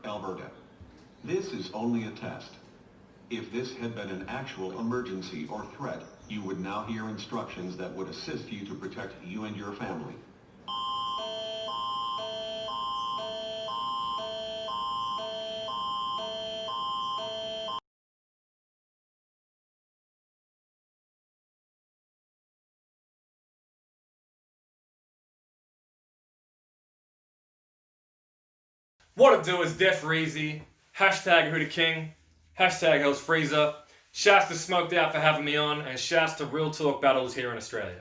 Alberta. This is only a test. If this had been an actual emergency or threat, you would now hear instructions that would assist you to protect you and your family. What it do is Defreezy, hashtag Who the King, hashtag Hell's Freezer, shouts to Smoked Out for having me on, and shouts to Real Talk Battles here in Australia.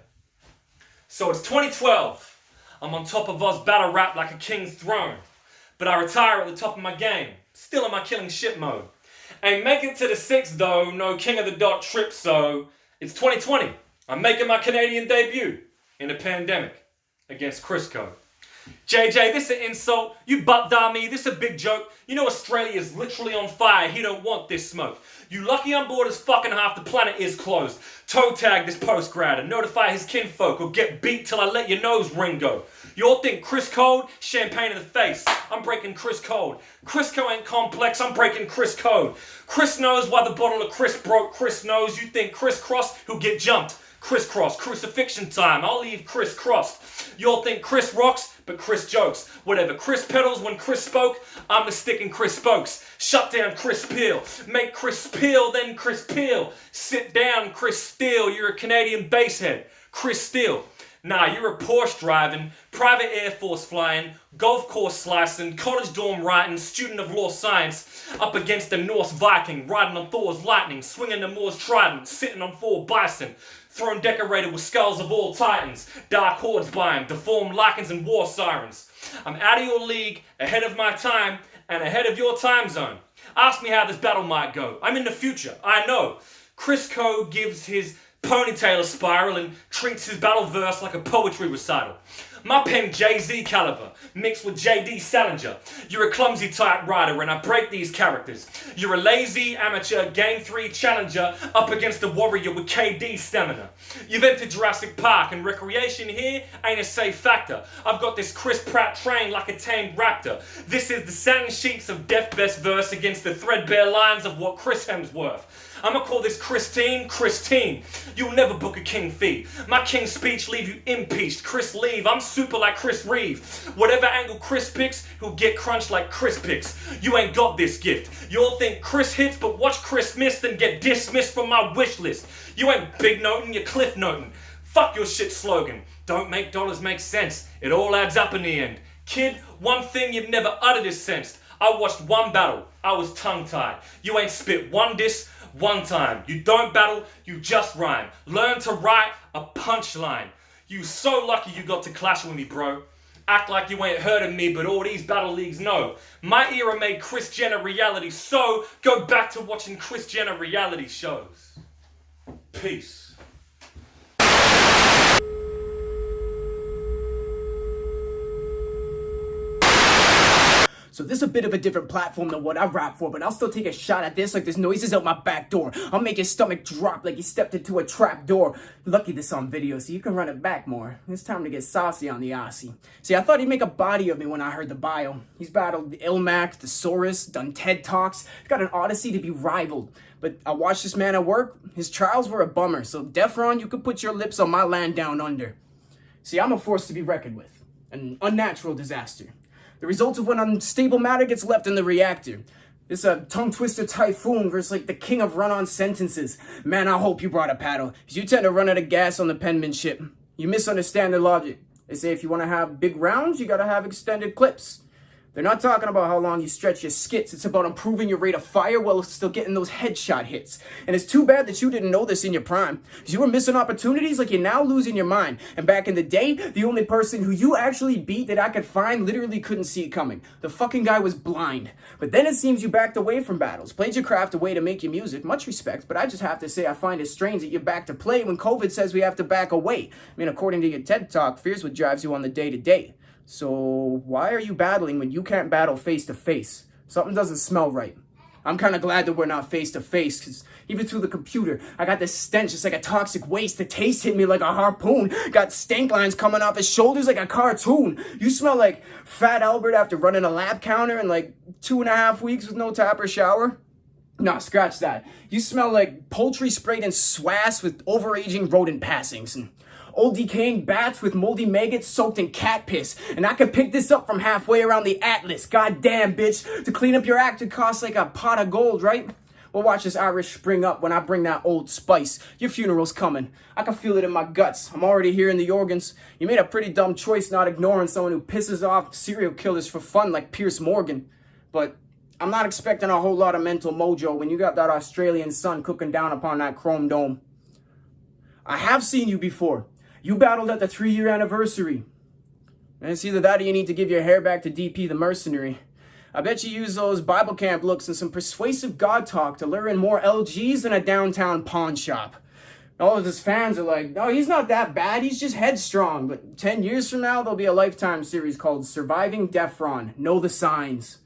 So it's 2012, I'm on top of Oz battle rap like a king's throne, but I retire at the top of my game, still in my killing shit mode. Ain't make it to the 6th though, no king of the dot trip, so it's 2020, I'm making my Canadian debut in a pandemic against Crisko. JJ, this an insult. You butt dial me. This a big joke. You know Australia's literally on fire. He don't want this smoke. You lucky I'm bored as fucking half the planet is closed. Toe tag this postgrad and notify his kinfolk or get beat till I let your nose ring go. You all think Chris cold? Champagne in the face. I'm breaking Chris code. Crisko ain't complex. I'm breaking Chris code. Chris knows why the bottle of Chris broke. Chris knows you think crisscross, who'll get jumped. Crisscross, crucifixion time, I'll leave Chris crossed. You all think Chris rocks, but Chris jokes. Whatever Chris pedals when Chris spoke, I'm the stick in Chris spokes. Shut down Chris Peel, make Chris Peel, then Chris Peel. Sit down Chris Steele, you're a Canadian basehead. Chris Steele. Nah, you're a Porsche driving, private Air Force flying, golf course slicing, college dorm writing, student of law science, up against the Norse Viking, riding on Thor's lightning, swinging the Moor's trident, sitting on 4 bison, throne decorated with skulls of all titans, dark hordes by him, deformed lichens and war sirens. I'm out of your league, ahead of my time, and ahead of your time zone. Ask me how this battle might go. I'm in the future, I know. Crisko gives his ponytail a spiral and treats his battle verse like a poetry recital. My pen Jay-Z caliber, mixed with J.D. Salinger. You're a clumsy typewriter and I break these characters. You're a lazy amateur Game 3 challenger up against a warrior with KD stamina. You've entered Jurassic Park and recreation here ain't a safe factor. I've got this Chris Pratt trained like a tamed raptor. This is the satin sheets of Death Best verse against the threadbare lines of what Chris Hemsworth. I'ma call this Christine. You'll never book a king fee. My king speech leave you impeached. Chris leave, I'm super like Chris Reeve. Whatever angle Chris picks, he'll get crunched like Chris picks. You ain't got this gift. You all think Chris hits, but watch Chris miss, then get dismissed from my wish list. You ain't big noting, you're cliff noting. Fuck your shit slogan. Don't make dollars make sense. It all adds up in the end. Kid, one thing you've never uttered is sensed. I watched one battle, I was tongue-tied. You ain't spit one diss, one time. You don't battle, you just rhyme. Learn to write a punchline. You so lucky you got to clash with me, bro. Act like you ain't heard of me, but all these battle leagues know. My era made Kris Jenner reality, so go back to watching Kris Jenner reality shows. Peace. So this is a bit of a different platform than what I rap for, but I'll still take a shot at this like there's noises out my back door. I'll make his stomach drop like he stepped into a trap door. Lucky this on video, so you can run it back more. It's time to get saucy on the Aussie. See, I thought he'd make a body of me when I heard the bio. He's battled the Ilmac, Thesaurus, done TED Talks. He's got an odyssey to be rivaled. But I watched this man at work. His trials were a bummer, so Defron, you could put your lips on my land down under. See, I'm a force to be reckoned with. An unnatural disaster. The result of when unstable matter gets left in the reactor. This a tongue twister typhoon versus like the king of run-on sentences. Man, I hope you brought a paddle, because you tend to run out of gas on the penmanship. You misunderstand the logic. They say if you want to have big rounds, you gotta have extended clips. They're not talking about how long you stretch your skits. It's about improving your rate of fire while still getting those headshot hits. And it's too bad that you didn't know this in your prime, because you were missing opportunities like you're now losing your mind. And back in the day, the only person who you actually beat that I could find literally couldn't see it coming. The fucking guy was blind. But then it seems you backed away from battles, played your craft a way to make your music. Much respect, but I just have to say I find it strange that you're back to play when COVID says we have to back away. I mean, according to your TED Talk, fear's what drives you on the day-to-day. So why are you battling when you can't battle face to face? Something doesn't smell right. I'm kind of glad that we're not face to face, because even through the computer, I got this stench just like a toxic waste. The taste hit me like a harpoon. Got stank lines coming off his shoulders like a cartoon. You smell like Fat Albert after running a lap counter and like 2.5 weeks with no tap or shower? Nah, scratch that. You smell like poultry sprayed in swass with overaging rodent passings. And old decaying bats with moldy maggots soaked in cat piss. And I could pick this up from halfway around the Atlas. Goddamn, bitch. To clean up your act, it costs like a pot of gold, right? Well, watch this Irish spring up when I bring that Old Spice. Your funeral's coming. I can feel it in my guts. I'm already hearing the organs. You made a pretty dumb choice not ignoring someone who pisses off serial killers for fun like Pierce Morgan. But I'm not expecting a whole lot of mental mojo when you got that Australian sun cooking down upon that chrome dome. I have seen you before. You battled at the 3-year anniversary. And it's either that or you need to give your hair back to DP the mercenary. I bet you use those Bible camp looks and some persuasive God talk to lure in more LGs than a downtown pawn shop. All of his fans are like, no, he's not that bad, he's just headstrong. But 10 years from now, there'll be a Lifetime series called Surviving Defron. Know the signs.